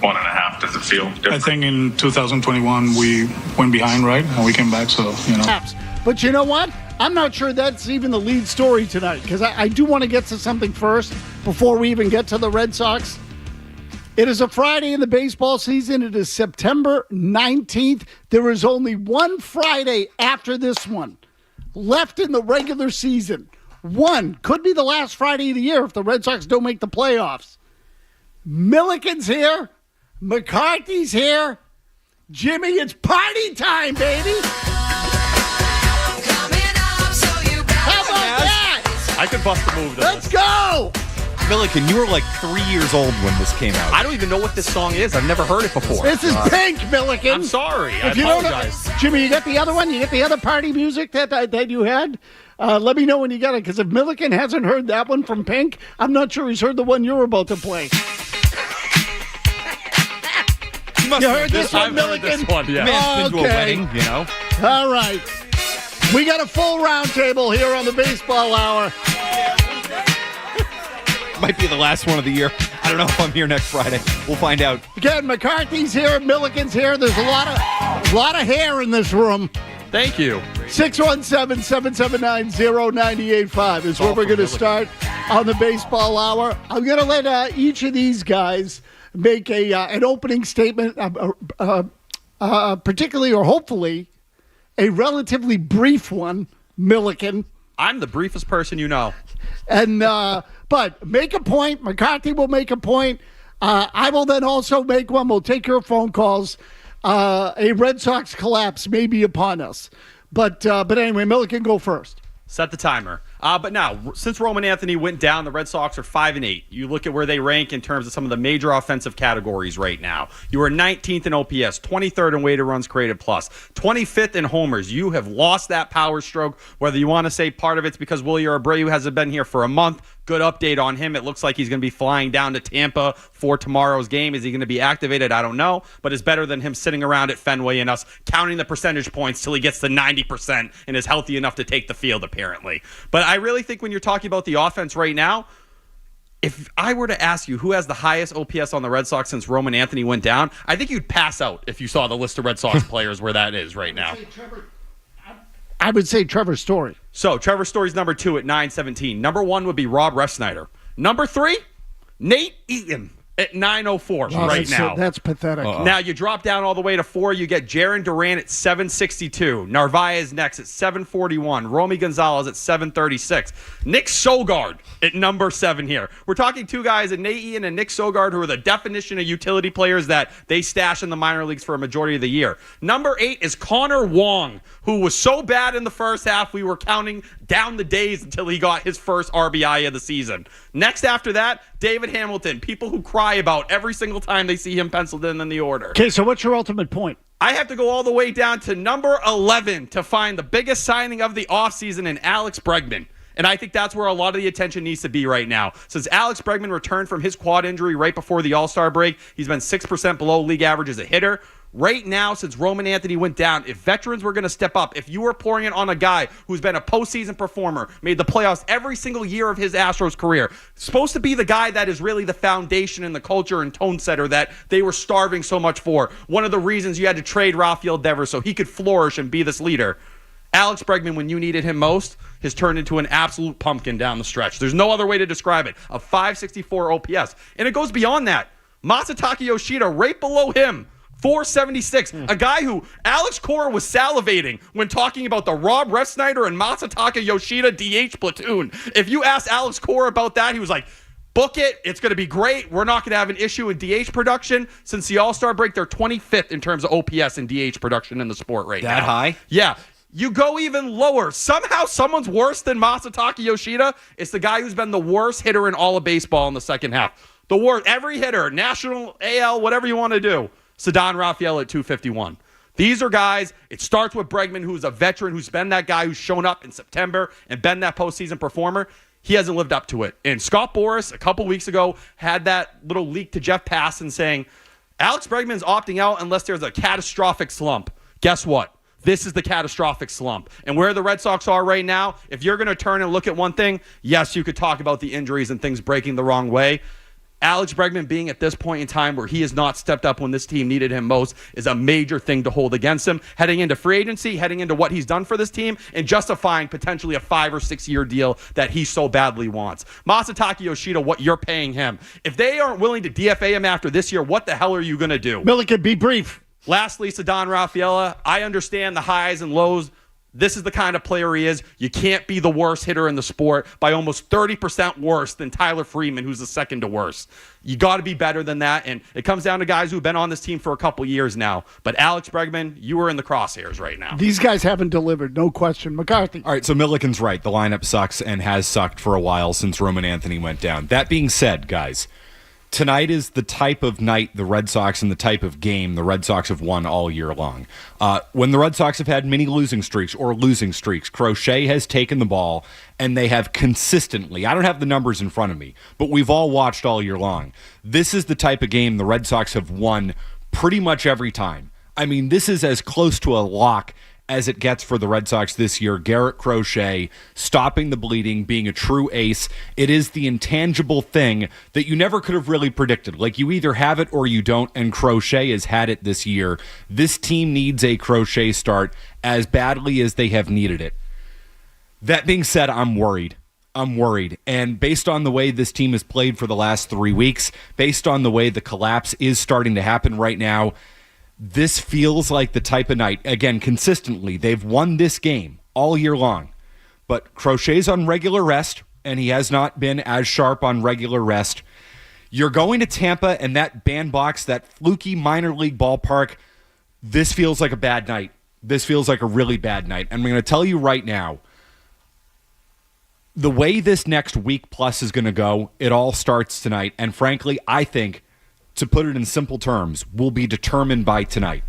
1.5? Does it feel different? I think in 2021 we went behind, right? And we came back, so, But you know what? I'm not sure that's even the lead story tonight, because I do want to get to something first before we even get to the Red Sox. It is a Friday in the baseball season. It is September 19th. There is only one Friday after this one left in the regular season. One. Could be the last Friday of the year if the Red Sox don't make the playoffs. Milliken's here. McCarthy's here. Jimmy, it's party time, baby. How about that? I could bust a move to Let's this. go. Milliken, you were like 3 years old when this came out. I don't even know what this song is. I've never heard it before. This is Pink, Milliken. I'm sorry. I If you don't know, apologize. Jimmy, you got the other one? You got the other party music that you had? Let me know when you got it, because if Milliken hasn't heard that one from Pink, I'm not sure he's heard the one you're about to play. You heard this one, I've Milliken? heard this one, yeah. Man's been to a wedding, you know. All right. We got a full roundtable here on the Baseball Hour. Might be the last one of the year. I don't know if I'm here next Friday. We'll find out. Again, McCarthy's here, Milliken's here. There's a lot of hair in this room. Thank you. 617-779-0985 is where we're going to start on the Baseball Hour. I'm going to let each of these guys make an opening statement, particularly or hopefully a relatively brief one, Milliken. I'm the briefest person you know. And but make a point. McCarthy will make a point. I will then also make one. We'll take your phone calls. A Red Sox collapse may be upon us. But anyway, Milliken, go first. Set the timer. But now, since Roman Anthony went down, the Red Sox are 5-8. You look at where they rank in terms of some of the major offensive categories right now. You are 19th in OPS, 23rd in weighted runs created plus, 25th in homers. You have lost that power stroke. Whether you want to say part of it's because Willie Abreu hasn't been here for a month. Good update on him. It looks like he's going to be flying down to Tampa for tomorrow's game. Is he going to be activated? I don't know. But it's better than him sitting around at Fenway and us counting the percentage points till he gets to 90% and is healthy enough to take the field, apparently. But I really think when you're talking about the offense right now, if I were to ask you who has the highest OPS on the Red Sox since Roman Anthony went down, I think you'd pass out if you saw the list of Red Sox players where that is right now. I would say Trevor Story. So Trevor Story's number 2 at 917. Number 1 would be Rob Refsnyder. Number 3, Nate Eaton at 904 right now. That's pathetic. Now you drop down all the way to 4. You get Jaron Duran at 762. Narvaez next at 741. Romy Gonzalez at 736. Nick Sogard at number 7 here. We're talking two guys, Nate Eaton and Nick Sogard, who are the definition of utility players that they stash in the minor leagues for a majority of the year. Number 8 is Connor Wong, who was so bad in the first half we were counting down the days until he got his first RBI of the season. Next after that, David Hamilton. People who cry about every single time they see him penciled in the order. Okay, so what's your ultimate point? I have to go all the way down to number 11 to find the biggest signing of the offseason in Alex Bregman. And I think that's where a lot of the attention needs to be right now. Since Alex Bregman returned from his quad injury right before the All-Star break, he's been 6% below league average as a hitter. Right now, since Roman Anthony went down, if veterans were going to step up, if you were pouring it on a guy who's been a postseason performer, made the playoffs every single year of his Astros career, supposed to be the guy that is really the foundation and the culture and tone setter that they were starving so much for. One of the reasons you had to trade Rafael Devers so he could flourish and be this leader. Alex Bregman, when you needed him most, has turned into an absolute pumpkin down the stretch. There's no other way to describe it. A 564 OPS. And it goes beyond that. Masataka Yoshida right below him. 476. A guy who Alex Cora was salivating when talking about the Rob Refsnyder and Masataka Yoshida DH platoon. If you asked Alex Cora about that, he was like, book it. It's going to be great. We're not going to have an issue in DH production. Since the All-Star break, they're 25th in terms of OPS and DH production in the sport right now. That high? Yeah. You go even lower. Somehow someone's worse than Masataka Yoshida. It's the guy who's been the worst hitter in all of baseball in the second half. The worst. Every hitter, national, AL, whatever you want to do. Ceddanne Rafael at 251. These are guys, it starts with Bregman, who's a veteran, who's been that guy who's shown up in September and been that postseason performer. He hasn't lived up to it. And Scott Boras, a couple weeks ago, had that little leak to Jeff Passan saying, Alex Bregman's opting out unless there's a catastrophic slump. Guess what? This is the catastrophic slump. And where the Red Sox are right now, if you're going to turn and look at one thing, yes, you could talk about the injuries and things breaking the wrong way. Alex Bregman being at this point in time where he has not stepped up when this team needed him most is a major thing to hold against him. Heading into free agency, heading into what he's done for this team, and justifying potentially a 5 or 6 year deal that he so badly wants. Masataka Yoshida, what you're paying him. If they aren't willing to DFA him after this year, what the hell are you going to do? Milliken, be brief. Lastly, Ceddanne Rafaela, I understand the highs and lows. This is the kind of player he is. You can't be the worst hitter in the sport by almost 30% worse than Tyler Freeman, who's the second to worst. You got to be better than that, and it comes down to guys who've been on this team for a couple years now. But Alex Bregman, you are in the crosshairs right now. These guys haven't delivered, no question. McCarthy. All right, so Milliken's right. The lineup sucks and has sucked for a while since Roman Anthony went down. That being said, guys, tonight is the type of night the Red Sox and the type of game the Red Sox have won all year long. When the Red Sox have had many losing streaks, Crochet has taken the ball, and they have consistently, I don't have the numbers in front of me, but we've all watched all year long. This is the type of game the Red Sox have won pretty much every time. I mean, this is as close to a lock as it gets for the Red Sox this year. Garrett Crochet stopping the bleeding, being a true ace. It is the intangible thing that you never could have really predicted. Like, you either have it or you don't, and Crochet has had it this year. This team needs a Crochet start as badly as they have needed it. That being said, I'm worried. And based on the way this team has played for the last 3 weeks, based on the way the collapse is starting to happen right now, this feels like the type of night, again, consistently, they've won this game all year long. But Crochet's on regular rest, and he has not been as sharp on regular rest. You're going to Tampa and that bandbox, that fluky minor league ballpark. This feels like a bad night. This feels like a really bad night. And I'm going to tell you right now, the way this next week plus is going to go, it all starts tonight. And frankly, I think, to put it in simple terms, will be determined by tonight.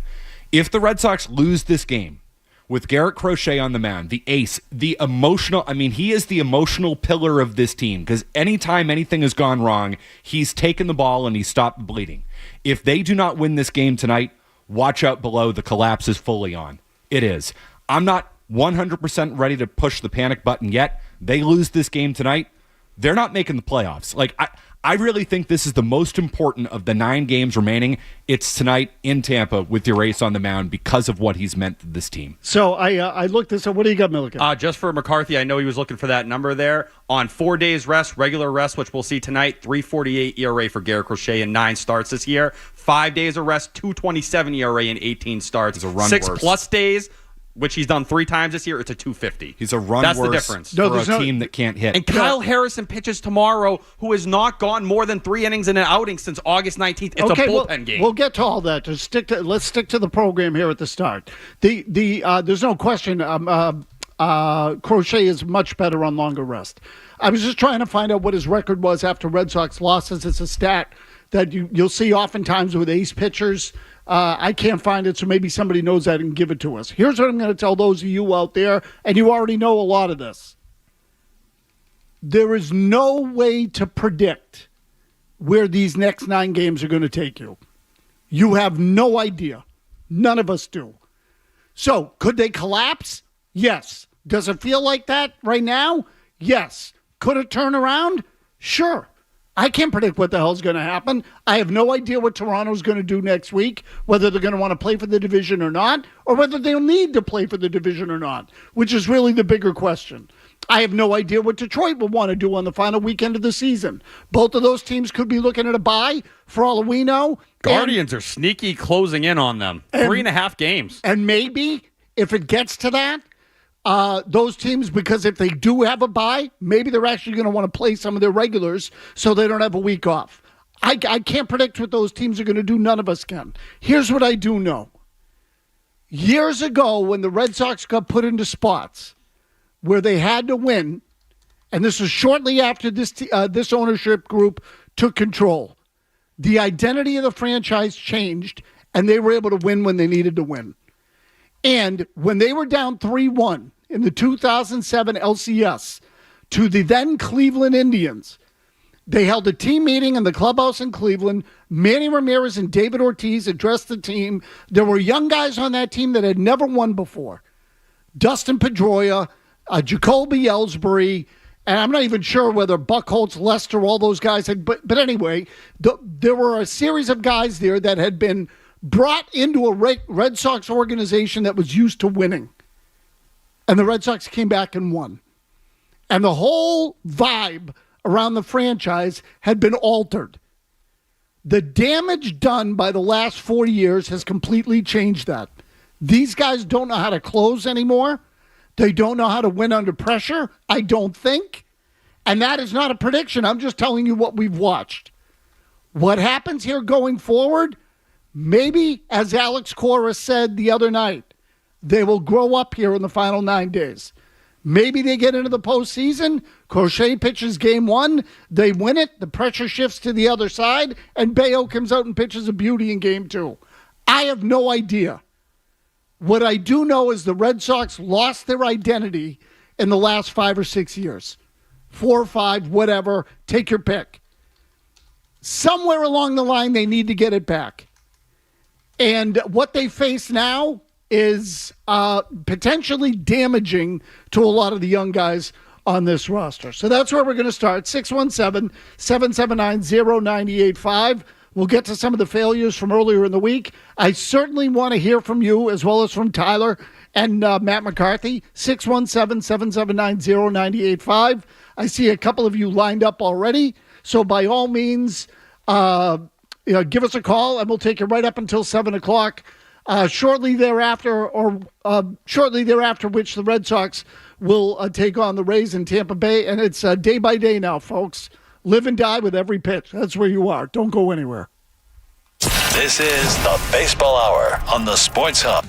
If the Red Sox lose this game with Garrett Crochet on the mound, the ace, the emotional, he is the emotional pillar of this team, because anytime anything has gone wrong, he's taken the ball and he's stopped the bleeding. If they do not win this game tonight, watch out below. The collapse is fully on. It is. I'm not 100% ready to push the panic button yet. They lose this game tonight, they're not making the playoffs. I really think this is the most important of the 9 games remaining. It's tonight in Tampa with your ace on the mound because of what he's meant to this team. So I looked this up. What do you got, Milliken? Just for McCarthy, I know he was looking for that number there. On 4 days rest, regular rest, which we'll see tonight, 3.48 ERA for Garrett Crochet in 9 starts this year. 5 days of rest, 2.27 ERA in 18 starts. It's a run 6 worse. plus days, which he's done 3 times this year, it's a 2.50. He's a run That's worse the difference. for a team that can't hit. And Kyle Harrison pitches tomorrow, who has not gone more than 3 innings in an outing since August 19th. It's a bullpen game. We'll get to all that. Let's stick to the program here at the start. There's no question Crochet is much better on longer rest. I was just trying to find out what his record was after Red Sox losses. It's a stat that you'll see oftentimes with ace pitchers. I can't find it, so maybe somebody knows that and give it to us. Here's what I'm going to tell those of you out there, and you already know a lot of this. There is no way to predict where these next 9 games are going to take you. You have no idea. None of us do. So, could they collapse? Yes. Does it feel like that right now? Yes. Could it turn around? Sure. I can't predict what the hell's going to happen. I have no idea what Toronto's going to do next week, whether they're going to want to play for the division or not, or whether they'll need to play for the division or not, which is really the bigger question. I have no idea what Detroit will want to do on the final weekend of the season. Both of those teams could be looking at a bye, for all we know. Guardians are sneaky closing in on them. 3.5 games. And maybe, if it gets to that, those teams, because if they do have a bye, maybe they're actually going to want to play some of their regulars so they don't have a week off. I can't predict what those teams are going to do. None of us can. Here's what I do know. Years ago, when the Red Sox got put into spots where they had to win, and this was shortly after this ownership group took control, the identity of the franchise changed, and they were able to win when they needed to win. And when they were down 3-1 in the 2007 LCS to the then Cleveland Indians, they held a team meeting in the clubhouse in Cleveland. Manny Ramirez and David Ortiz addressed the team. There were young guys on that team that had never won before. Dustin Pedroia, Jacoby Ellsbury, and I'm not even sure whether Buckholz, Lester, all those guys had, but anyway, there were a series of guys there that had been brought into a Red Sox organization that was used to winning. And the Red Sox came back and won. And the whole vibe around the franchise had been altered. The damage done by the last 4 years has completely changed that. These guys don't know how to close anymore. They don't know how to win under pressure, I don't think. And that is not a prediction. I'm just telling you what we've watched. What happens here going forward, maybe, as Alex Cora said the other night, they will grow up here in the final 9 days. Maybe they get into the postseason. Crochet pitches game 1. They win it. The pressure shifts to the other side. And Bayo comes out and pitches a beauty in game 2. I have no idea. What I do know is the Red Sox lost their identity in the last 5 or 6 years. 4 or 5, whatever. Take your pick. Somewhere along the line, they need to get it back. And what they face now is potentially damaging to a lot of the young guys on this roster. So that's where we're going to start. 617-779-0985. We'll get to some of the failures from earlier in the week. I certainly want to hear from you as well as from Tyler and Matt McCarthy. 617-779-0985. I see a couple of you lined up already. So by all means, give us a call and we'll take you right up until 7 o'clock. Shortly thereafter, which the Red Sox will take on the Rays in Tampa Bay. And it's day by day now, folks. Live and die with every pitch. That's where you are. Don't go anywhere. This is the Baseball Hour on the Sports Hub.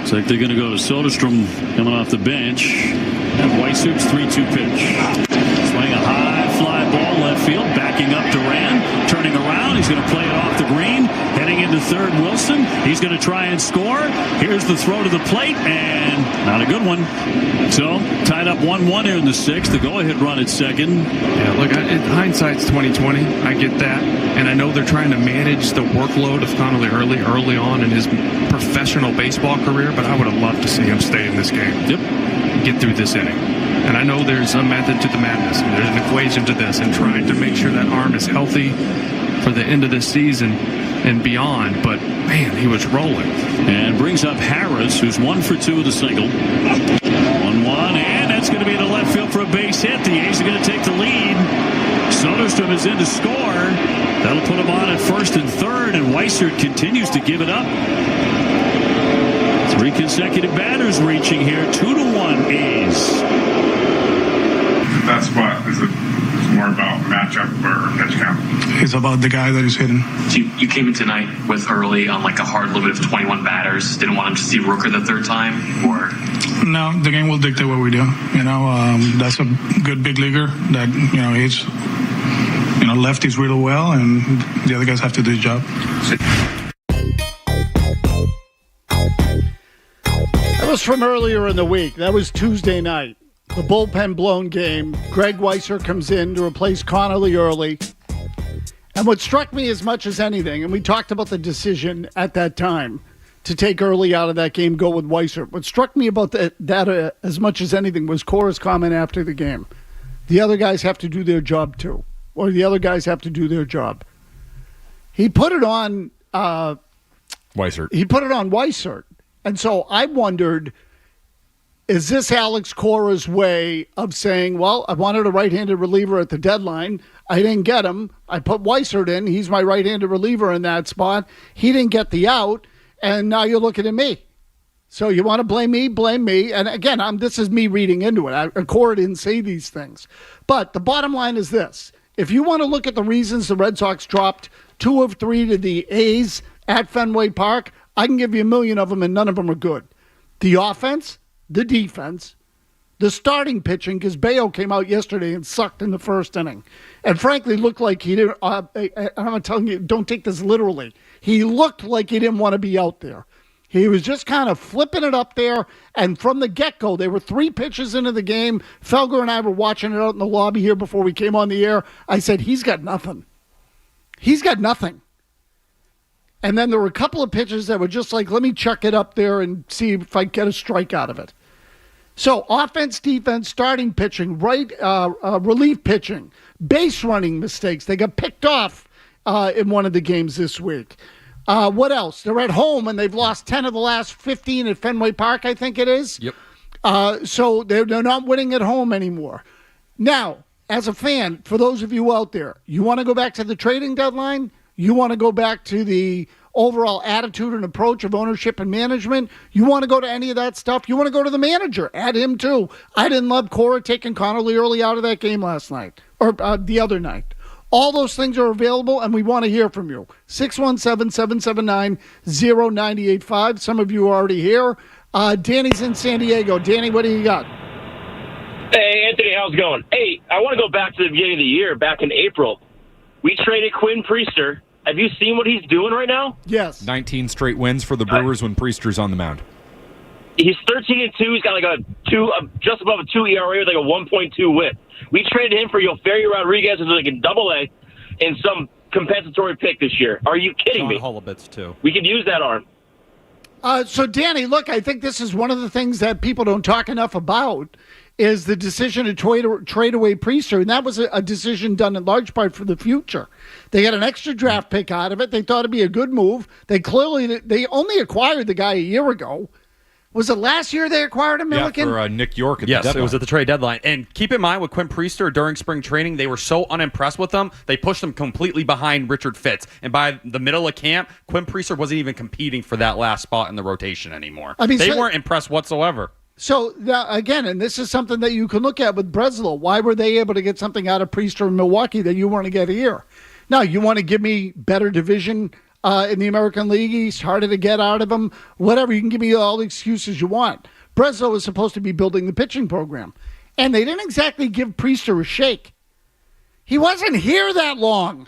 Looks like they're going to go to Soderstrom coming off the bench. And Weisert's 3-2 pitch. Swing a high fly ball left field. Backing up Duran. Turning around. He's going to play it off the green. Heading into third, Wilson. He's going to try and score. Here's the throw to the plate. And not a good one. So tied up 1-1 here in the sixth. The go-ahead run at second. Yeah, look, hindsight's 20/20. I get that. And I know they're trying to manage the workload of Connolly early on in his professional baseball career, but I would have loved to see him stay in this game. Yep. Get through this inning. And I know there's a method to the madness, and there's an equation to this, and trying to make sure that arm is healthy for the end of the season and beyond. But, man, he was rolling. And brings up Harris, who's 1 for 2 with a single. 1-1, and that's going to be to left field for a base hit. The A's are going to take the lead. Soderstrom is in to score. That'll put him on at first and third, and Weissert continues to give it up. 3 consecutive batters reaching here. 2-1 A's. That spot, is it more about matchup or pitch count? It's about the guy that is hitting. So you came in tonight with Early on like a hard limit of 21 batters. Didn't want him to see Rooker the third time, or? No, the game will dictate what we do. That's a good big leaguer that, he's, lefties really well, and the other guys have to do his job. That was from earlier in the week. That was Tuesday night. The bullpen blown game. Greg Weissert comes in to replace Connolly Early. And what struck me as much as anything, and we talked about the decision at that time to take Early out of that game, go with Weissert. What struck me about that as much as anything was Cora's comment after the game. The other guys have to do their job too. Or the other guys have to do their job. He put it on Weissert. He put it on Weissert. And so I wondered, is this Alex Cora's way of saying, well, I wanted a right-handed reliever at the deadline. I didn't get him. I put Weissert in. He's my right-handed reliever in that spot. He didn't get the out, and now you're looking at me. So you want to blame me? Blame me. And again, this is me reading into it. Cora didn't say these things. But the bottom line is this. If you want to look at the reasons the Red Sox dropped 2 of 3 to the A's at Fenway Park, I can give you a million of them, and none of them are good. The offense, the defense, the starting pitching, because Bayo came out yesterday and sucked in the first inning. And frankly, looked like he didn't, I'm telling you, don't take this literally. He looked like he didn't want to be out there. He was just kind of flipping it up there. And from the get-go, there were 3 pitches into the game. Felger and I were watching it out in the lobby here before we came on the air. I said, he's got nothing. He's got nothing. And then there were a couple of pitches that were just like, let me chuck it up there and see if I get a strike out of it. So offense, defense, starting pitching, relief pitching, base running mistakes. They got picked off in one of the games this week. What else? They're at home, and they've lost 10 of the last 15 at Fenway Park, I think it is. Yep. So they're not winning at home anymore. Now, as a fan, for those of you out there, you want to go back to the trading deadline? You want to go back to the overall attitude and approach of ownership and management? You want to go to any of that stuff? You want to go to the manager? Add him too. I didn't love Cora taking Connolly Early out of that game last night, or the other night. All those things are available, and we want to hear from you. 617-779-0985. Some of you are already here. Danny's in San Diego. Danny, what do you got? Hey, Anthony, how's it going? Hey, I want to go back to the beginning of the year, back in April. We traded Quinn Priester. Have you seen what he's doing right now? Yes. 19 straight wins for the Brewers when Priester's on the mound. He's 13-2. He's got like just above a 2 ERA with like a 1.2 WHIP. We traded him for Yoferi Rodriguez, who's like a double-A, and some compensatory pick this year. Are you kidding me? Holubitz, too. We could use that arm. So, Danny, look, I think this is one of the things that people don't talk enough about is the decision to trade away Priester, and that was a decision done in large part for the future. They got an extra draft pick out of it. They thought it'd be a good move. They only acquired the guy a year ago. Was it last year they acquired him, Milliken? Yeah, for Nick York at the Yes, deadline. it was at the trade deadline. And keep in mind, with Quinn Priester during spring training, they were so unimpressed with him, they pushed him completely behind Richard Fitz. And by the middle of camp, Quinn Priester wasn't even competing for that last spot in the rotation anymore. They weren't impressed whatsoever. So, now, again, and this is something that you can look at with Breslow. Why were they able to get something out of Priester in Milwaukee that you want to get here? Now, you want to give me better division in the American League East, harder to get out of him, whatever. You can give me all the excuses you want. Breslow was supposed to be building the pitching program, and they didn't exactly give Priester a shake. He wasn't here that long.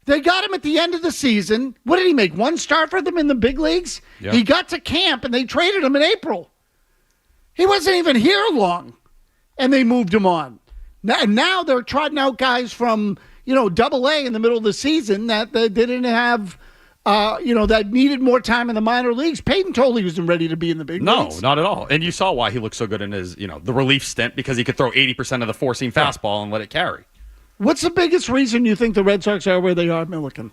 They got him at the end of the season. What did he make? One start for them in the big leagues? Yep. He got to camp, and they traded him in April. He wasn't even here long, and they moved him on. Now they're trotting out guys from, Double-A in the middle of the season that they didn't have, that needed more time in the minor leagues. Peyton totally wasn't ready to be in the big leagues. No, not at all. And you saw why he looked so good in his, the relief stint, because he could throw 80% of the four-seam fastball and let it carry. What's the biggest reason you think the Red Sox are where they are, Milliken?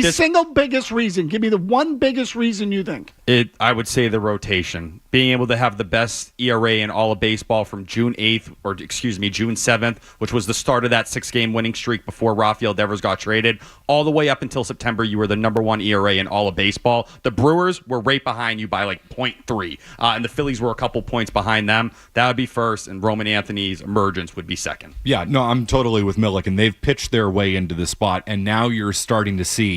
Single biggest reason. Give me the one biggest reason you think. I would say the rotation. Being able to have the best ERA in all of baseball from June 7th, which was the start of that 6-game winning streak before Rafael Devers got traded, all the way up until September, you were the number one ERA in all of baseball. The Brewers were right behind you by like 0.3, and the Phillies were a couple points behind them. That would be first, and Roman Anthony's emergence would be second. Yeah, no, I'm totally with Milliken. They've pitched their way into the spot, and now you're starting to see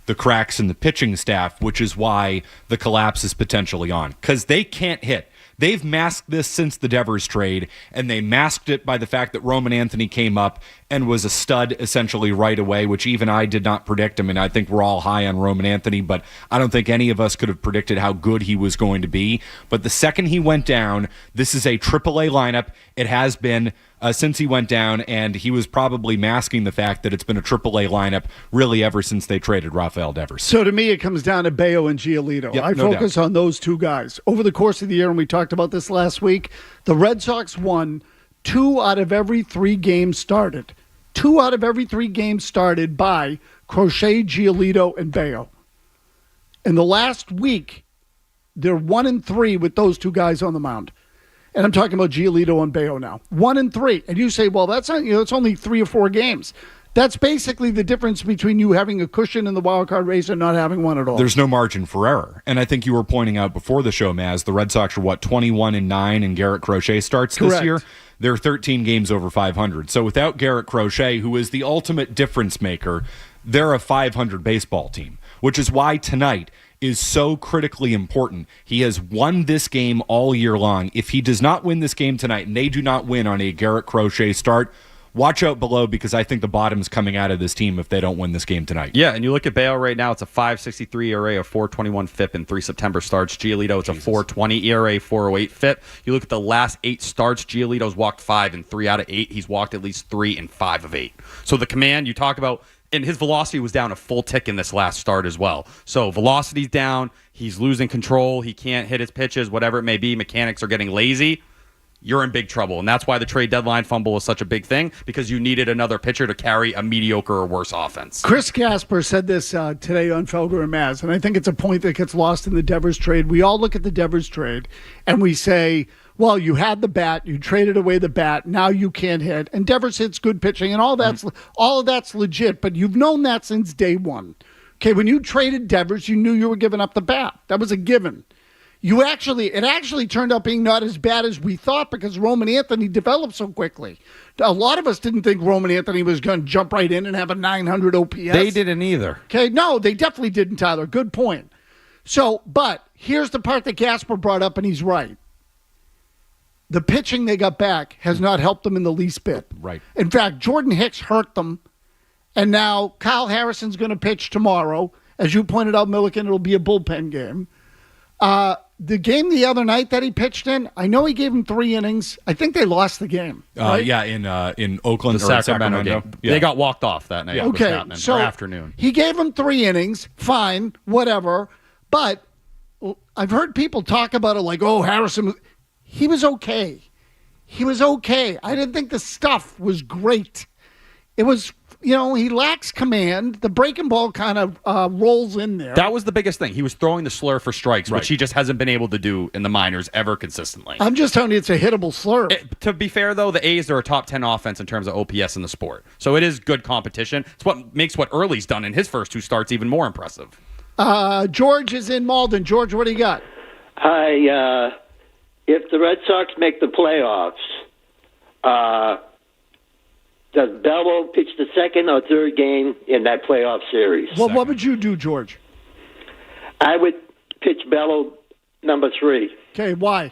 the cracks in the pitching staff, which is why the collapse is potentially on. Because they can't hit. They've masked this since the Devers trade, and they masked it by the fact that Roman Anthony came up and was a stud essentially right away, which even I did not predict. I mean, I think we're all high on Roman Anthony, but I don't think any of us could have predicted how good he was going to be. But the second he went down, this is a AAA lineup. It has been since he went down, and he was probably masking the fact that it's been a AAA lineup really ever since they traded Rafael Devers. So to me, it comes down to Bayo and Giolito. I focus on those two guys. Over the course of the year, and we talked about this last week, the Red Sox won 2 out of every 3 games started. 2 out of every 3 games started by Crochet, Giolito, and Bayo. In the last week, they're 1-3 with those 2 guys on the mound. And I'm talking about Giolito and Bayo now. 1-3. And you say, well, that's not, it's only 3 or 4 games. That's basically the difference between you having a cushion in the wild card race and not having one at all. There's no margin for error. And I think you were pointing out before the show, Maz, the Red Sox are 21-9 in Garrett Crochet starts this year. They're 13 games over 500. So without Garrett Crochet, who is the ultimate difference maker, they're a 500 baseball team, which is why tonight is so critically important. He has won this game all year long. If he does not win this game tonight, and they do not win on a Garrett Crochet start, watch out below, because I think the bottom's coming out of this team if they don't win this game tonight. Yeah, and you look at Bayo right now, it's a 5.63 ERA, a 4.21 FIP in 3 September starts. Giolito, it's a 4.20 ERA, 4.08 FIP. You look at the last 8 starts, Giolito's walked 5 in 3 out of 8. He's walked at least 3 in 5 of 8. So the command, you talk about, and his velocity was down a full tick in this last start as well. So velocity's down. He's losing control. He can't hit his pitches, whatever it may be. Mechanics are getting lazy. You're in big trouble. And that's why the trade deadline fumble was such a big thing, because you needed another pitcher to carry a mediocre or worse offense. Chris Gasper said this today on Felger and Maz, and I think it's a point that gets lost in the Devers trade. We all look at the Devers trade, and we say, well, you had the bat, you traded away the bat, now you can't hit. And Devers hits good pitching, and all of that's legit, but you've known that since day one. Okay, when you traded Devers, you knew you were giving up the bat. That was a given. It actually turned out being not as bad as we thought, because Roman Anthony developed so quickly. A lot of us didn't think Roman Anthony was going to jump right in and have a 900 OPS. They didn't either. Okay, no, they definitely didn't, Tyler. Good point. So, but here's the part that Gasper brought up, and he's right. The pitching they got back has not helped them in the least bit. Right. In fact, Jordan Hicks hurt them, and now Kyle Harrison's going to pitch tomorrow. As you pointed out, Milliken, it'll be a bullpen game. The game the other night that he pitched in, I know he gave him 3 innings. I think they lost the game. Right? In Oakland The or Sacramento game. Yeah. They got walked off that night. Okay, so afternoon. He gave him 3 innings. Fine, whatever. But I've heard people talk about it like, oh, Harrison, he was okay. He was okay. I didn't think the stuff was great. It was, he lacks command. The breaking ball kind of rolls in there. That was the biggest thing. He was throwing the slur for strikes, which he just hasn't been able to do in the minors ever consistently. I'm just telling you, it's a hittable slur. To be fair, though, the A's are a top 10 offense in terms of OPS in the sport. So it is good competition. It's what makes what Early's done in his first 2 starts even more impressive. George is in Malden. George, what do you got? Hi. If the Red Sox make the playoffs, Does Bello pitch the second or third game in that playoff series? Well, what would you do, George? I would pitch Bello number 3. Okay, why?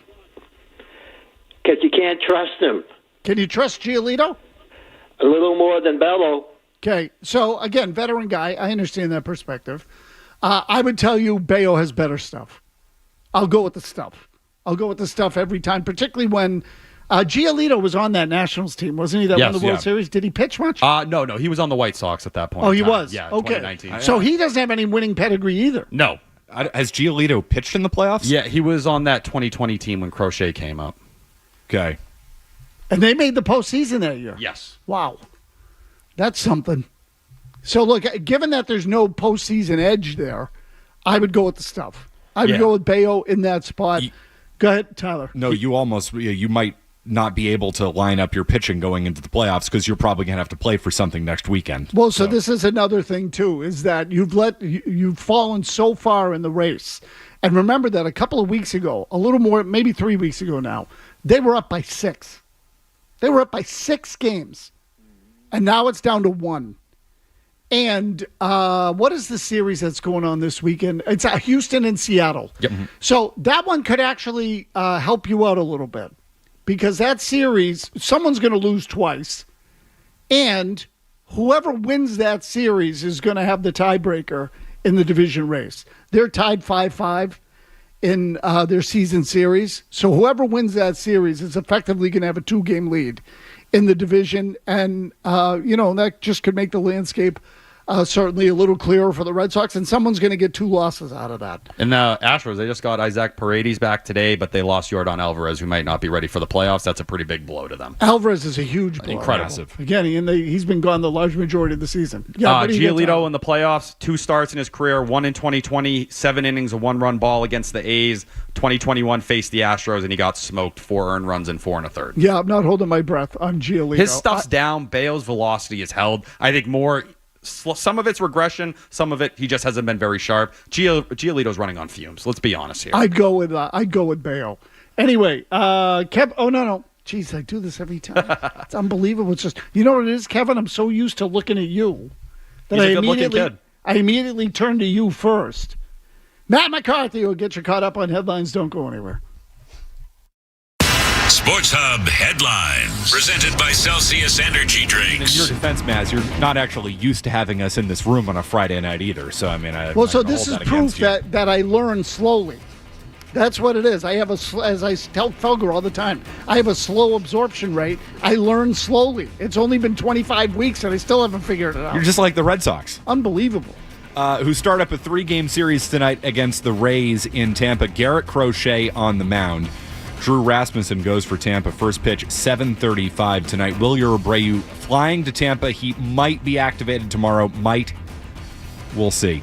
Because you can't trust him. Can you trust Giolito? A little more than Bello. Okay, so again, veteran guy, I understand that perspective. I would tell you Bayo has better stuff. I'll go with the stuff. I'll go with the stuff every time, particularly when Giolito was on that Nationals team, wasn't he, that won the World Series? Did he pitch much? No. He was on the White Sox at that point. Oh, he was? Yeah, okay. 2019. So he doesn't have any winning pedigree either. No. Has Giolito pitched in the playoffs? Yeah, he was on that 2020 team when Crochet came up. Okay. And they made the postseason that year. Yes. Wow. That's something. So, look, given that there's no postseason edge there, I would go with the stuff. I would go with Bayo in that spot. Go ahead, Tyler. No, you might not be able to line up your pitching going into the playoffs because you're probably going to have to play for something next weekend. Well, so this is another thing, too, is that you've fallen so far in the race. And remember that a couple of weeks ago, a little more, maybe 3 weeks ago now, they were up by 6. They were up by 6 games. And now it's down to 1. And what is the series that's going on this weekend? It's Houston and Seattle. Yep. So that one could actually help you out a little bit because that series, someone's going to lose twice. And whoever wins that series is going to have the tiebreaker in the division race. They're tied 5-5 in their season series. So whoever wins that series is effectively going to have a 2-game lead in the division. And, that just could make the landscape certainly a little clearer for the Red Sox, and someone's going to get 2 losses out of that. And the Astros, they just got Isaac Paredes back today, but they lost Yordan Alvarez, who might not be ready for the playoffs. That's a pretty big blow to them. Alvarez is a huge blow. Incredible. Again, he's been gone the large majority of the season. Yeah, Giolito in the playoffs, 2 starts in his career, 1 in 2020, 7 innings, a 1-run ball against the A's. 2021 faced the Astros, and he got smoked, 4 earned runs and 4 1/3. Yeah, I'm not holding my breath on Giolito. His stuff's down. Bayo's velocity is held. I think more... Some of it's regression. Some of it, he just hasn't been very sharp. Giolito's running on fumes. Let's be honest here. I'd go with Bayo. Anyway, Kev. Oh no. Jeez, I do this every time. It's unbelievable. It's just, you know what it is, Kevin? I'm so used to looking at you that He's a good-looking kid. I immediately turn to you first. Matt McCarthy will get you caught up on headlines. Don't go anywhere. Sports Hub headlines presented by Celsius Energy Drinks. In your defense, Maz, you're not actually used to having us in this room on a Friday night either. So, I mean, so this is proof that I learn slowly. That's what it is. I have as I tell Felger all the time, I have a slow absorption rate. I learn slowly. It's only been 25 weeks and I still haven't figured it out. You're just like the Red Sox. Unbelievable. Who start up a 3-game series tonight against the Rays in Tampa. Garrett Crochet on the mound. Drew Rasmussen goes for Tampa. First pitch, 7:35 tonight. Wilyer Abreu flying to Tampa. He might be activated tomorrow. Might. We'll see.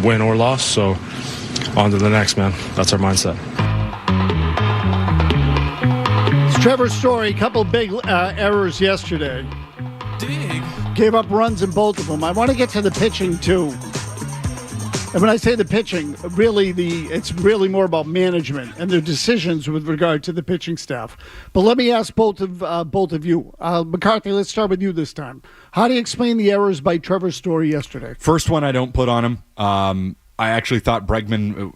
win or loss. So on to the next, man. That's our mindset. It's Trevor Story, a couple big errors yesterday. Gave up runs in both of them. I want to get to the pitching, too. And when I say the pitching, it's really more about management and their decisions with regard to the pitching staff. But let me ask both of you. McCarthy, let's start with you this time. How do you explain the errors by Trevor Story yesterday? First one I don't put on him. I actually thought Bregman,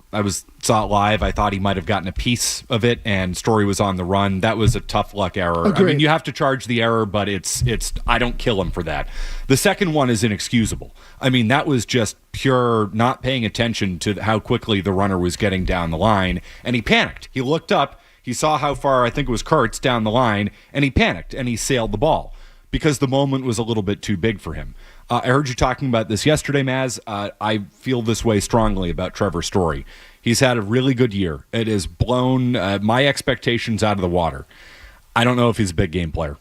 saw it live. I thought he might have gotten a piece of it, and Story was on the run. That was a tough luck error. Agreed. I mean, you have to charge the error, but it's I don't kill him for that. The second one is inexcusable. I mean, that was just pure not paying attention to how quickly the runner was getting down the line, and he panicked. He looked up, he saw how far, I think it was Kurtz, down the line, and he panicked, and he sailed the ball because the moment was a little bit too big for him. I heard you talking about this yesterday, Maz. I feel this way strongly about Trevor Story. He's had a really good year. It has blown my expectations out of the water. I don't know if he's a big game player.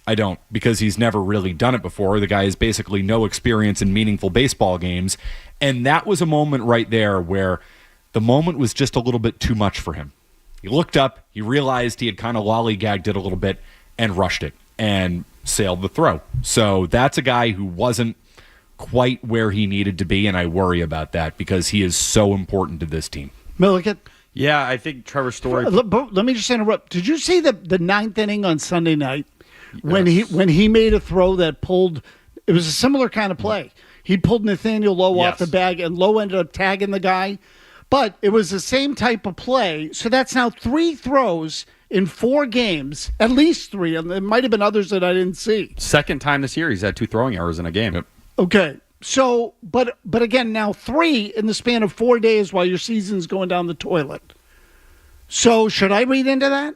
I don't, because he's never really done it before. The guy has basically no experience in meaningful baseball games. And that was a moment right there where the moment was just a little bit too much for him. He looked up, he realized he had kind of lollygagged it a little bit and rushed it and sailed the throw. So that's a guy who wasn't quite where he needed to be, and I worry about that because he is so important to this team. Milliken? Yeah, I think Trevor Story. Let me just interrupt. Did you see the ninth inning on Sunday night when he made a throw that pulled? It was a similar kind of play. He pulled Nathaniel Lowe off the bag, and Lowe ended up tagging the guy. But it was the same type of play. So that's now 3 throws in 4 games, at least 3, and there might have been others that I didn't see. Second time this year he's had 2 throwing errors in a game. Yep. Okay, so but again, now 3 in the span of 4 days while your season's going down the toilet. So should I read into that?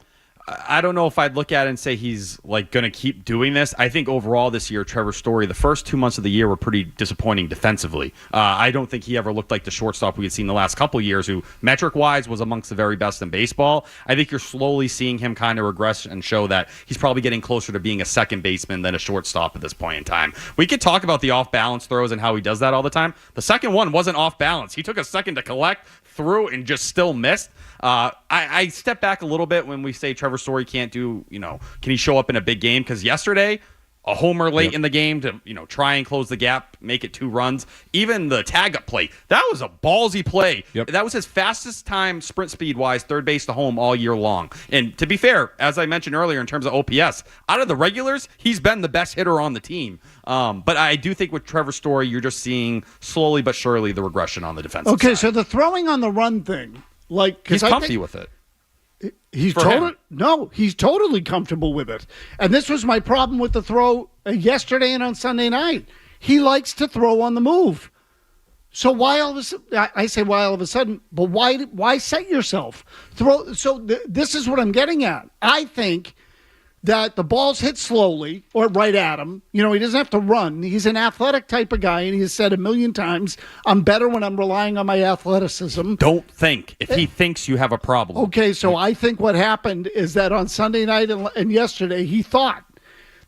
I don't know if I'd look at it and say he's like going to keep doing this. I think overall this year, Trevor Story, the first 2 months of the year were pretty disappointing defensively. I don't think he ever looked like the shortstop we had seen the last couple of years, who metric-wise was amongst the very best in baseball. I think you're slowly seeing him kind of regress and show that he's probably getting closer to being a second baseman than a shortstop at this point in time. We could talk about the off-balance throws and how he does that all the time. The second one wasn't off-balance. He took a second to collect, threw, and just still missed. I step back a little bit when we say Trevor Story can't do, can he show up in a big game? Because yesterday, a homer late in the game to, try and close the gap, make it 2 runs. Even the tag-up play, that was a ballsy play. Yep. That was his fastest time sprint speed-wise, third base to home all year long. And to be fair, as I mentioned earlier in terms of OPS, out of the regulars, he's been the best hitter on the team. But I do think with Trevor Story, you're just seeing slowly but surely the regression on the defensive side. Okay, so the throwing on the run thing, he's comfy with it. He's totally comfortable with it. And this was my problem with the throw yesterday and on Sunday night. He likes to throw on the move. So why all of a sudden, I say why all of a sudden, but why set yourself? This is what I'm getting at. I think that the ball's hit slowly or right at him. He doesn't have to run. He's an athletic type of guy, and he has said a million times, I'm better when I'm relying on my athleticism. Don't think. If he thinks you have a problem. Okay, so I think what happened is that on Sunday night and yesterday, he thought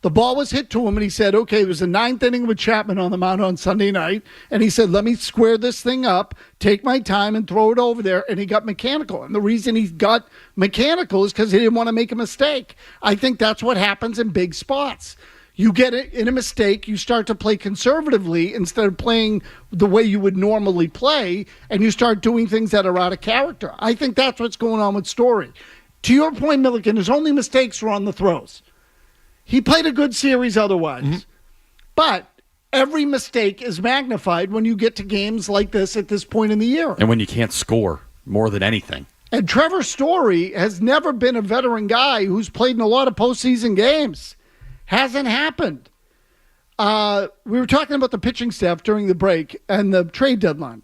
the ball was hit to him, and he said, okay, it was the 9th inning with Chapman on the mound on Sunday night, and he said, let me square this thing up, take my time, and throw it over there, and he got mechanical. And the reason he got mechanical is because he didn't want to make a mistake. I think that's what happens in big spots. You get it in a mistake, you start to play conservatively instead of playing the way you would normally play, and you start doing things that are out of character. I think that's what's going on with Story. To your point, Milliken, his only mistakes were on the throws. He played a good series otherwise. Mm-hmm. But every mistake is magnified when you get to games like this at this point in the year. And when you can't score more than anything. And Trevor Story has never been a veteran guy who's played in a lot of postseason games. Hasn't happened. We were talking about the pitching staff during the break and the trade deadline.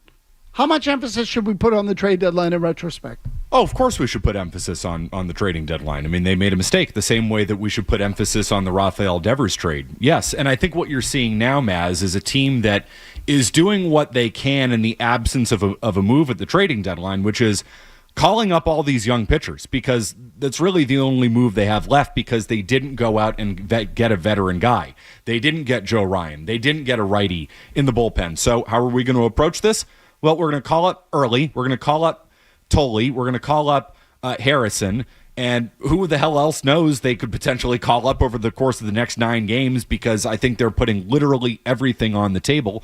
How much emphasis should we put on the trade deadline in retrospect? Oh, of course we should put emphasis on the trading deadline. I mean, they made a mistake the same way that we should put emphasis on the Rafael Devers trade. Yes, and I think what you're seeing now, Maz, is a team that is doing what they can in the absence of a move at the trading deadline, which is calling up all these young pitchers, because that's really the only move they have left, because they didn't go out and get a veteran guy. They didn't get Joe Ryan. They didn't get a righty in the bullpen. So how are we going to approach this? Well, we're going to call up Early. We're going to call up Tolley. We're going to call up Harrison. And who the hell else knows they could potentially call up over the course of the next 9 games, because I think they're putting literally everything on the table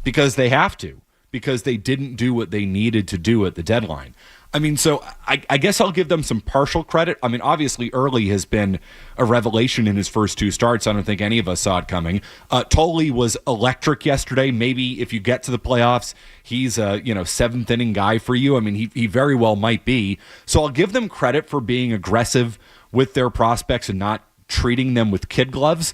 because they have to, because they didn't do what they needed to do at the deadline. I mean, so I guess I'll give them some partial credit. I mean, obviously, Early has been a revelation in his first 2 starts. I don't think any of us saw it coming. Tolley was electric yesterday. Maybe if you get to the playoffs, he's a 7th inning guy for you. I mean, he very well might be. So I'll give them credit for being aggressive with their prospects and not treating them with kid gloves.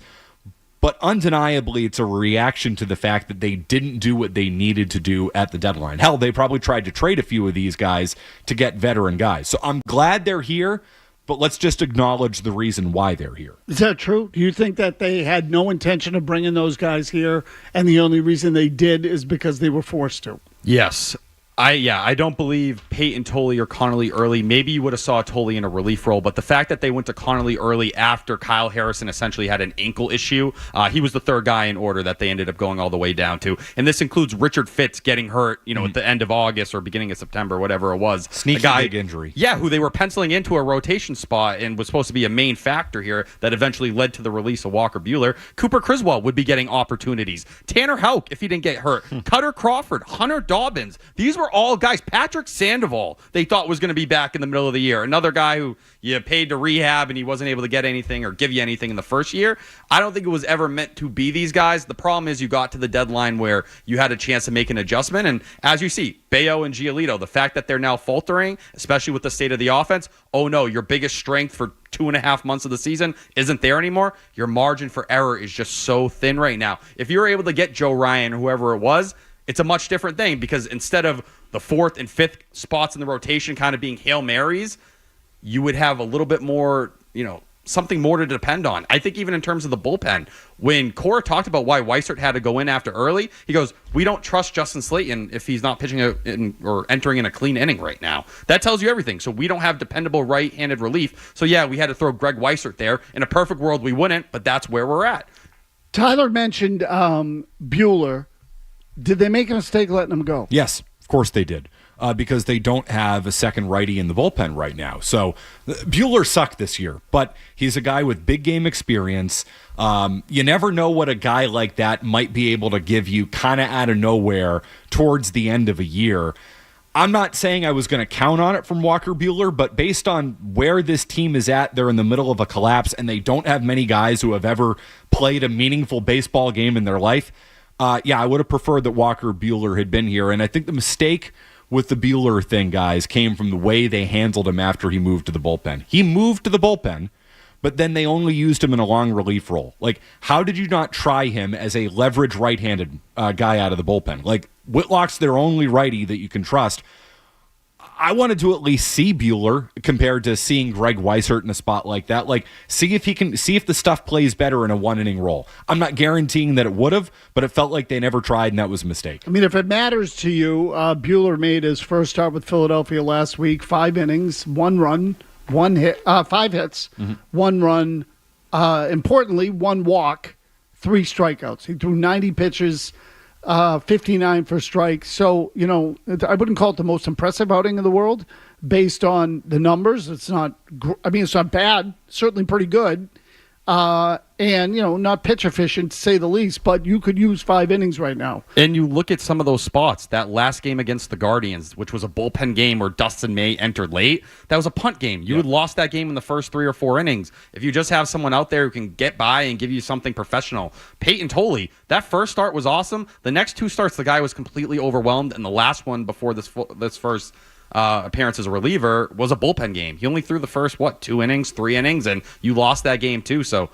But undeniably, it's a reaction to the fact that they didn't do what they needed to do at the deadline. Hell, they probably tried to trade a few of these guys to get veteran guys. So I'm glad they're here, but let's just acknowledge the reason why they're here. Is that true? Do you think that they had no intention of bringing those guys here, and the only reason they did is because they were forced to? Yes. I don't believe Peyton Tolley or Connolly Early. Maybe you would have saw Tolley in a relief role, but the fact that they went to Connolly Early after Kyle Harrison essentially had an ankle issue, he was the 3rd guy in order that they ended up going all the way down to. And this includes Richard Fitz getting hurt, at the end of August or beginning of September, whatever it was. Sneaky big injury. Yeah, who they were penciling into a rotation spot and was supposed to be a main factor here that eventually led to the release of Walker Buehler. Cooper Criswell would be getting opportunities. Tanner Houck, if he didn't get hurt. Cutter Crawford, Hunter Dobbins. These were all guys. Patrick Sandoval, they thought was going to be back in the middle of the year. Another guy who you paid to rehab and he wasn't able to get anything or give you anything in the first year. I don't think it was ever meant to be these guys. The problem is you got to the deadline where you had a chance to make an adjustment. And as you see, Bayo and Giolito, the fact that they're now faltering, especially with the state of the offense, oh no, your biggest strength for 2.5 months of the season isn't there anymore. Your margin for error is just so thin right now. If you're able to get Joe Ryan or whoever it was, it's a much different thing, because instead of the 4th and 5th spots in the rotation kind of being Hail Marys, you would have a little bit more, something more to depend on. I think even in terms of the bullpen, when Cora talked about why Weissert had to go in after Early, he goes, we don't trust Justin Slayton if he's not pitching or entering in a clean inning right now. That tells you everything. So we don't have dependable right-handed relief. So yeah, we had to throw Greg Weissert there. In a perfect world, we wouldn't, but that's where we're at. Tyler mentioned Buehler. Did they make a mistake letting him go? Yes, of course they did. Because they don't have a second righty in the bullpen right now. So Buehler sucked this year, but he's a guy with big game experience. You never know what a guy like that might be able to give you kind of out of nowhere towards the end of a year. I'm not saying I was going to count on it from Walker Buehler, but based on where this team is at, they're in the middle of a collapse, and they don't have many guys who have ever played a meaningful baseball game in their life. I would have preferred that Walker Buehler had been here, and I think the mistake with the Buehler thing, guys, came from the way they handled him after he moved to the bullpen. He moved to the bullpen, but then they only used him in a long relief role. Like, how did you not try him as a leverage right-handed guy out of the bullpen? Like, Whitlock's their only righty that you can trust. I wanted to at least see Buehler compared to seeing Greg Weissert in a spot like that. Like, see if the stuff plays better in a 1-inning role. I'm not guaranteeing that it would have, but it felt like they never tried, and that was a mistake. I mean, if it matters to you, Buehler made his first start with Philadelphia last week, 5 innings, 1 run, 1 hit, 5 hits, 1 run, importantly, 1 walk, 3 strikeouts. He threw 90 pitches, 59 for strikes. So, I wouldn't call it the most impressive outing in the world based on the numbers. It's not bad, certainly pretty good. And, not pitch efficient to say the least, but you could use 5 innings right now. And you look at some of those spots, that last game against the Guardians, which was a bullpen game where Dustin May entered late, that was a punt game. You had lost that game in the first 3 or 4 innings. If you just have someone out there who can get by and give you something professional. Peyton Tolley, that first start was awesome. The next 2 starts, the guy was completely overwhelmed, and the last one before this first appearance as a reliever was a bullpen game. He only threw the first, 2 innings, 3 innings, and you lost that game too. So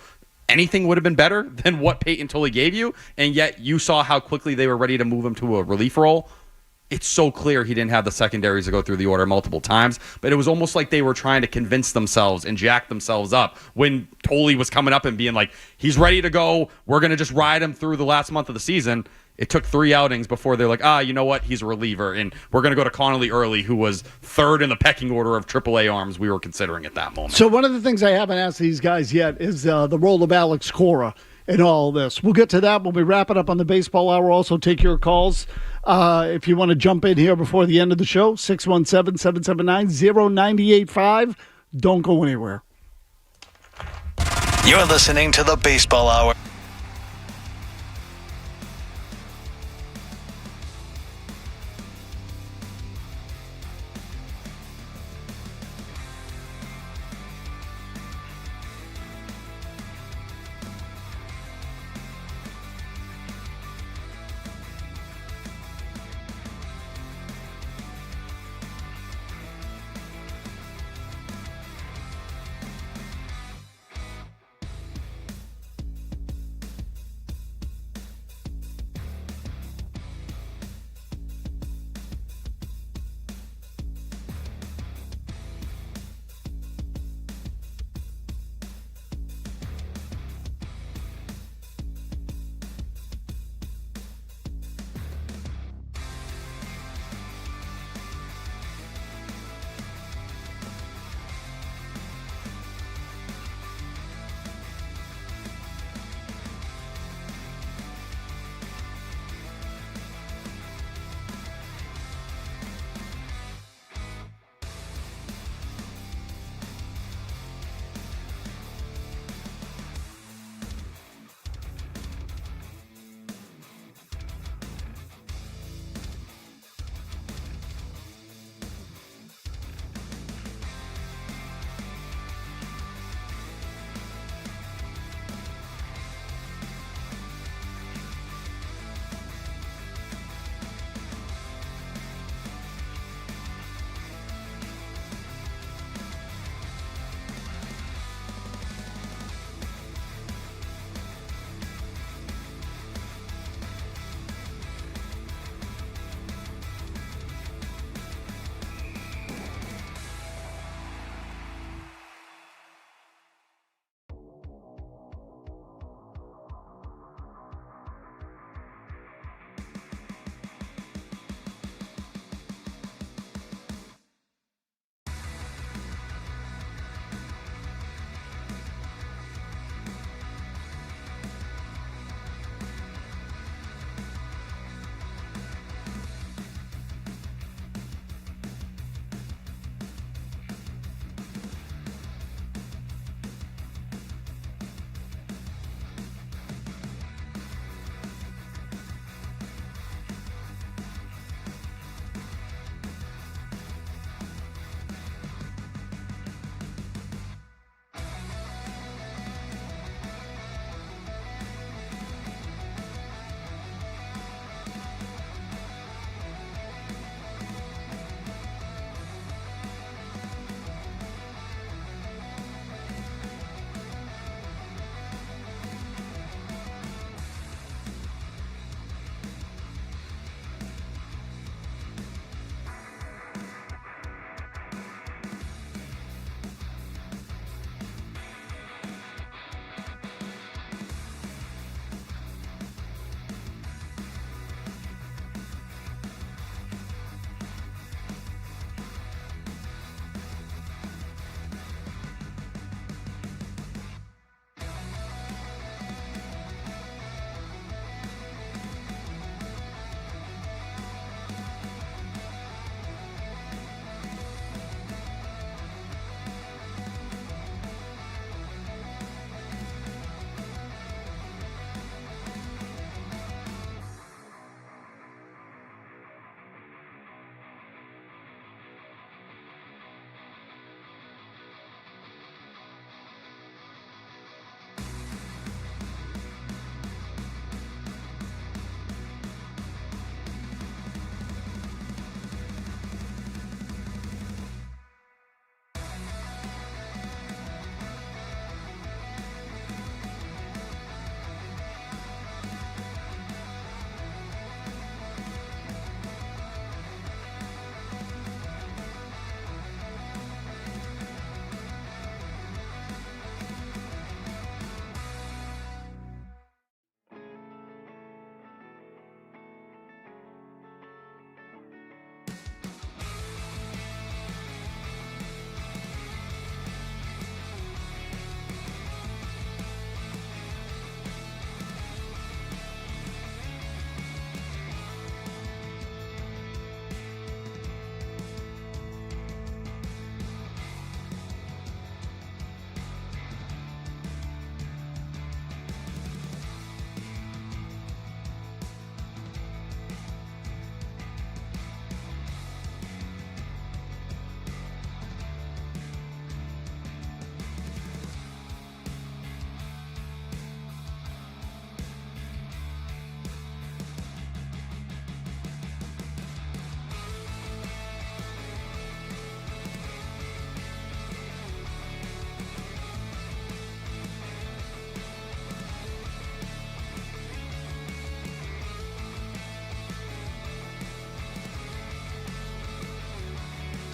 anything would have been better than what Peyton Tolley gave you, and yet you saw how quickly they were ready to move him to a relief role. It's so clear he didn't have the secondaries to go through the order multiple times, but it was almost like they were trying to convince themselves and jack themselves up when Tolley was coming up and being like, he's ready to go, we're going to just ride him through the last month of the season. It took 3 outings before they're like, you know what? He's a reliever, and we're going to go to Connolly Early, who was 3rd in the pecking order of AAA arms we were considering at that moment. So one of the things I haven't asked these guys yet is the role of Alex Cora in all this. We'll get to that when we wrap it up on the Baseball Hour. Also take your calls. If you want to jump in here before the end of the show, 617-779-0985. Don't go anywhere. You're listening to the Baseball Hour.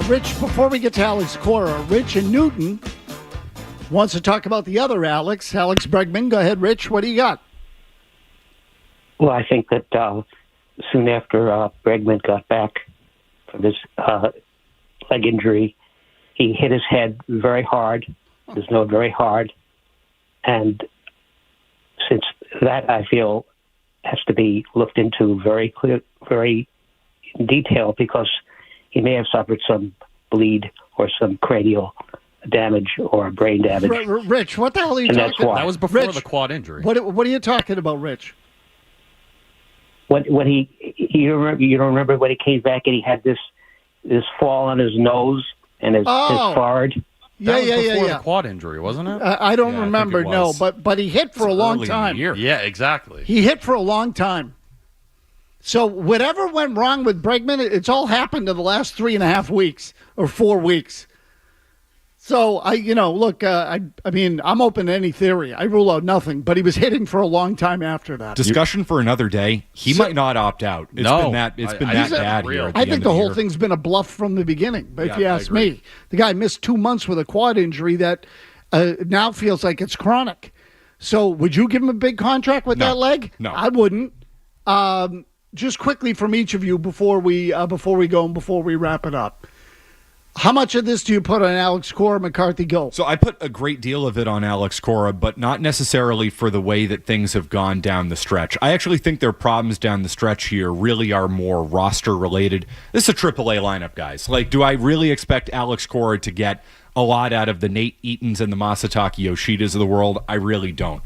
Rich, before we get to Alex Cora, Rich in Newton wants to talk about the other Alex Bregman. Go ahead, Rich. What do you got? Well, I think that soon after Bregman got back from his leg injury, he hit his head very hard. His nose very hard. And since that, I feel, has to be looked into very in detail, because he may have suffered some bleed or some cranial damage or brain damage. Rich, what the hell are you talking about? That was before Rich, the quad injury. What are you talking about, Rich? When you don't remember when he came back and he had this fall on his nose and his forehead? That was before the quad injury, wasn't it? I don't remember, no, but he hit for a long time. Yeah, exactly. He hit for a long time. So whatever went wrong with Bregman, it's all happened in the last 3.5 weeks or 4 weeks. So I mean, I'm open to any theory. I rule out nothing, but he was hitting for a long time after that. Discussion for another day. He might not opt out. It's been that bad here. I think the whole thing's been a bluff from the beginning. But if you ask me, the guy missed 2 months with a quad injury that now feels like it's chronic. So would you give him a big contract with that leg? No, I wouldn't. Just quickly from each of you before we go and before we wrap it up. How much of this do you put on Alex Cora, McCarthy, go? So I put a great deal of it on Alex Cora, but not necessarily for the way that things have gone down the stretch. I actually think their problems down the stretch here really are more roster related. This is a AAA lineup, guys. Like, do I really expect Alex Cora to get a lot out of the Nate Eatons and the Masataka Yoshidas of the world? I really don't.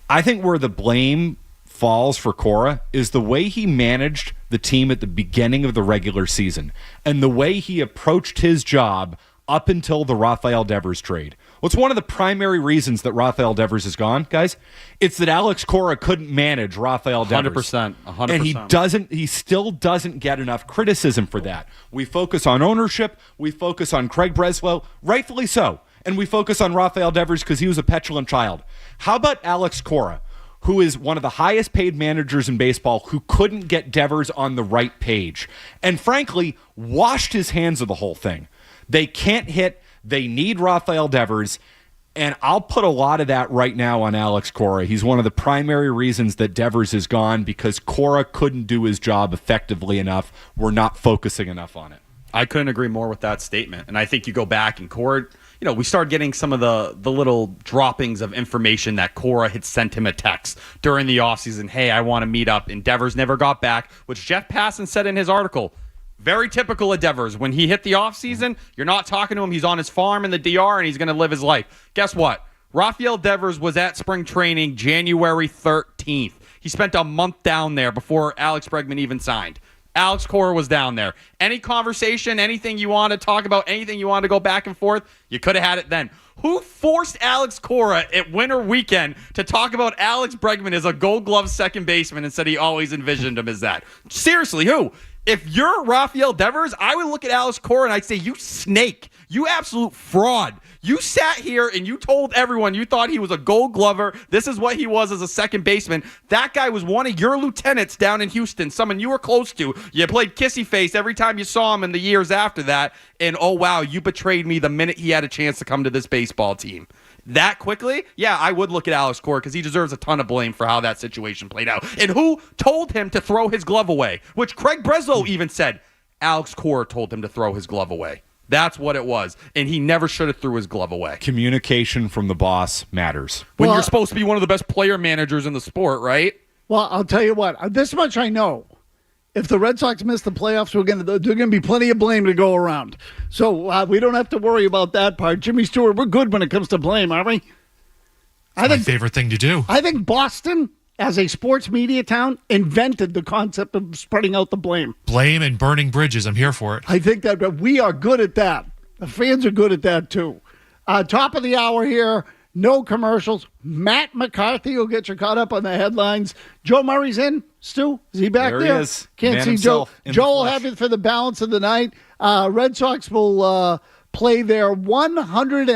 I think where the blame falls for Cora is the way he managed the team at the beginning of the regular season and the way he approached his job up until the Rafael Devers trade. What's one of the primary reasons that Rafael Devers is gone, guys? It's that Alex Cora couldn't manage Rafael Devers. 100%. And he still doesn't get enough criticism for that. We focus on ownership. We focus on Craig Breslow, rightfully so. And we focus on Rafael Devers because he was a petulant child. How about Alex Cora, who is one of the highest paid managers in baseball, who couldn't get Devers on the right page and frankly washed his hands of the whole thing? They can't hit. They need Rafael Devers. And I'll put a lot of that right now on Alex Cora. He's one of the primary reasons that Devers is gone, because Cora couldn't do his job effectively enough. We're not focusing enough on it. I couldn't agree more with that statement. And I think you go back and Cora, we started getting some of the little droppings of information that Cora had sent him a text during the offseason. Hey, I want to meet up. And Devers never got back, which Jeff Passan said in his article. Very typical of Devers. When he hit the offseason, you're not talking to him. He's on his farm in the DR, and he's going to live his life. Guess what? Rafael Devers was at spring training January 13th. He spent a month down there before Alex Bregman even signed. Alex Cora was down there. Any conversation, anything you want to talk about, anything you want to go back and forth, you could have had it then. Who forced Alex Cora at winter weekend to talk about Alex Bregman as a Gold Glove second baseman and said he always envisioned him as that? Seriously, who? If you're Rafael Devers, I would look at Alex Cora and I'd say, you snake. You absolute fraud. You sat here and you told everyone you thought he was a Gold Glover. This is what he was as a second baseman. That guy was one of your lieutenants down in Houston, someone you were close to. You played kissy face every time you saw him in the years after that. And, oh, wow, you betrayed me the minute he had a chance to come to this baseball team. That quickly, yeah, I would look at Alex Cora because he deserves a ton of blame for how that situation played out. And who told him to throw his glove away? Which Craig Breslow even said Alex Cora told him to throw his glove away. That's what it was. And he never should have threw his glove away. Communication from the boss matters. When you're supposed to be one of the best player managers in the sport, right? Well, I'll tell you what. This much I know. If the Red Sox miss the playoffs, there's going to be plenty of blame to go around. So we don't have to worry about that part. Jimmy Stewart, we're good when it comes to blame, aren't we? My favorite thing to do. I think Boston, as a sports media town, invented the concept of spreading out the blame. Blame and burning bridges. I'm here for it. I think that we are good at that. The fans are good at that, too. Top of the hour here. No commercials. Matt McCarthy will get you caught up on the headlines. Joe Murray's in. Stu, is he back there? There he is. Can't see Joe. Joe will have it for the balance of the night. Red Sox will play their 100.